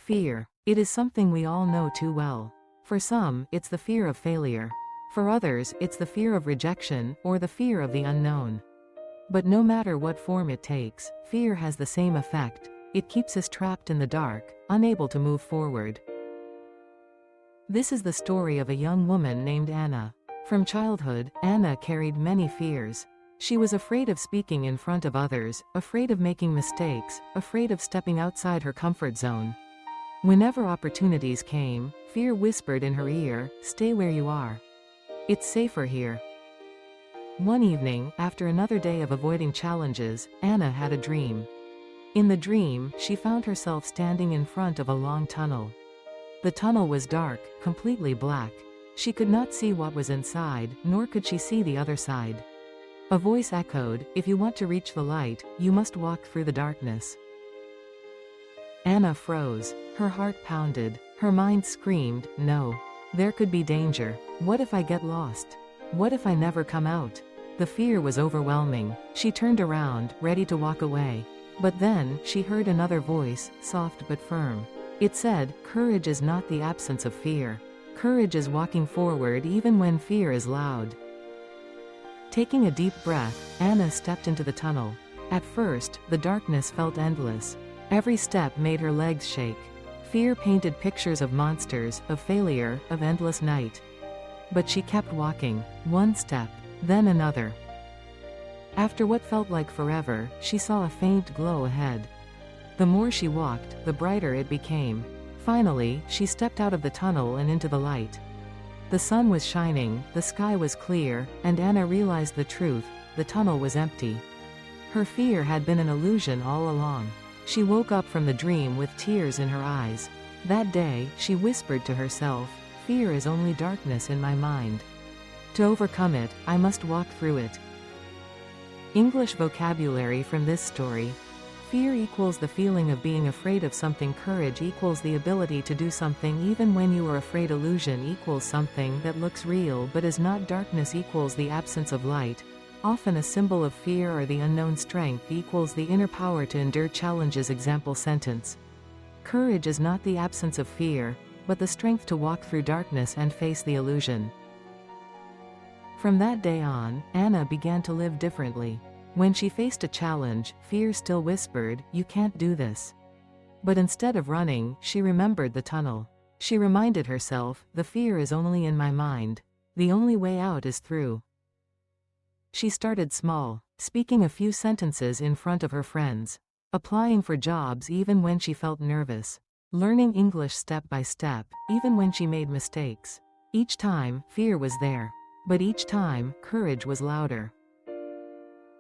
Fear. It is something we all know too well. For some, it's the fear of failure. For others, it's the fear of rejection, or the fear of the unknown. But no matter what form it takes, fear has the same effect. It keeps us trapped in the dark, unable to move forward. This is the story of a young woman named Anna. From childhood, Anna carried many fears. She was afraid of speaking in front of others, afraid of making mistakes, afraid of stepping outside her comfort zone. Whenever opportunities came, fear whispered in her ear, "Stay where you are. It's safer here." One evening, after another day of avoiding challenges, Anna had a dream. In the dream, she found herself standing in front of a long tunnel. The tunnel was dark, completely black. She could not see what was inside, nor could she see the other side. A voice echoed, "If you want to reach the light, you must walk through the darkness." Anna froze. Her heart pounded. Her mind screamed, "No. There could be danger. What if I get lost? What if I never come out?" The fear was overwhelming. She turned around, ready to walk away. But then, she heard another voice, soft but firm. It said, "Courage is not the absence of fear. Courage is walking forward even when fear is loud." Taking a deep breath, Anna stepped into the tunnel. At first, the darkness felt endless. Every step made her legs shake. Fear painted pictures of monsters, of failure, of endless night. But she kept walking, one step, then another. After what felt like forever, she saw a faint glow ahead. The more she walked, the brighter it became. Finally, she stepped out of the tunnel and into the light. The sun was shining, the sky was clear, and Anna realized the truth: the tunnel was empty. Her fear had been an illusion all along. She woke up from the dream with tears in her eyes. That day, she whispered to herself, "Fear is only darkness in my mind. To overcome it, I must walk through it." English vocabulary from this story. Fear equals the feeling of being afraid of something. Courage equals the ability to do something even when you are afraid. Illusion equals something that looks real but is not. Darkness equals the absence of light, often a symbol of fear or the unknown. Strength equals the inner power to endure challenges. Example sentence. Courage is not the absence of fear, but the strength to walk through darkness and face the illusion. From that day on, Anna began to live differently. When she faced a challenge, fear still whispered, "You can't do this." But instead of running, she remembered the tunnel. She reminded herself, "The fear is only in my mind. The only way out is through." She started small, speaking a few sentences in front of her friends, applying for jobs even when she felt nervous, learning English step by step, even when she made mistakes. Each time, fear was there. But each time, courage was louder.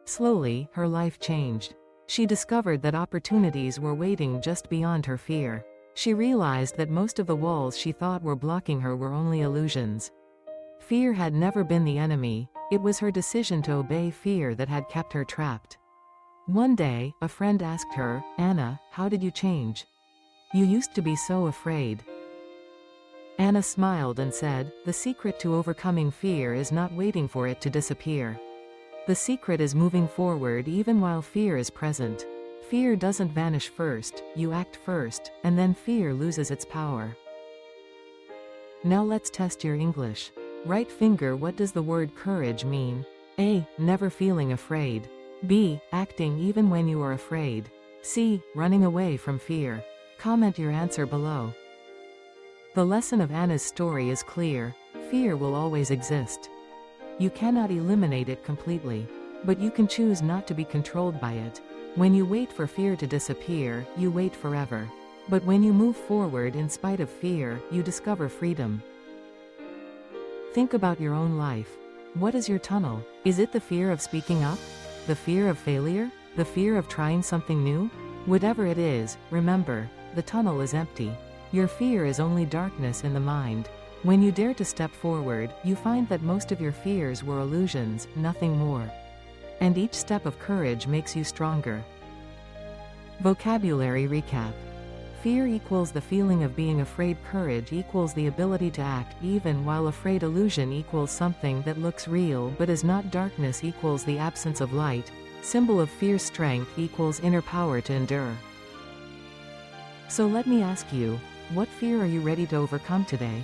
Slowly, her life changed. She discovered that opportunities were waiting just beyond her fear. She realized that most of the walls she thought were blocking her were only illusions. Fear had never been the enemy. It was her decision to obey fear that had kept her trapped. One day, a friend asked her, "Anna, how did you change? You used to be so afraid." Anna smiled and said, "The secret to overcoming fear is not waiting for it to disappear. The secret is moving forward even while fear is present. Fear doesn't vanish first, you act first, and then fear loses its power." Now let's test your English. Right finger, what does the word courage mean? A. Never feeling afraid. B. Acting even when you are afraid. C. Running away from fear. Comment your answer below. The lesson of Anna's story is clear. Fear will always exist. You cannot eliminate it completely, but you can choose not to be controlled by it. When you wait for fear to disappear, you wait forever. But when you move forward in spite of fear, you discover freedom. Think about your own life. What is your tunnel? Is it the fear of speaking up? The fear of failure? The fear of trying something new? Whatever it is, remember, the tunnel is empty. Your fear is only darkness in the mind. When you dare to step forward, you find that most of your fears were illusions, nothing more. And each step of courage makes you stronger. Vocabulary recap. Fear equals the feeling of being afraid. Courage equals the ability to act even while afraid. Illusion equals something that looks real but is not. Darkness equals the absence of light. Symbol of fear. Strength equals inner power to endure. So let me ask you, what fear are you ready to overcome today?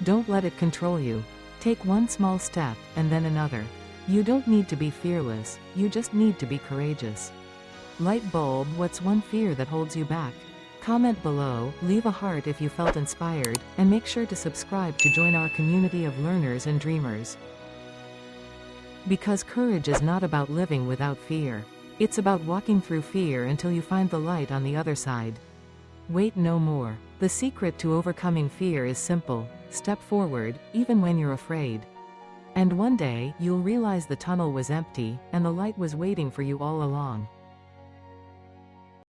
Don't let it control you. Take one small step, and then another. You don't need to be fearless, you just need to be courageous. Light bulb, what's one fear that holds you back? Comment below, leave a heart if you felt inspired, and make sure to subscribe to join our community of learners and dreamers. Because courage is not about living without fear. It's about walking through fear until you find the light on the other side. Wait no more. The secret to overcoming fear is simple: step forward, even when you're afraid. And one day, you'll realize the tunnel was empty, and the light was waiting for you all along.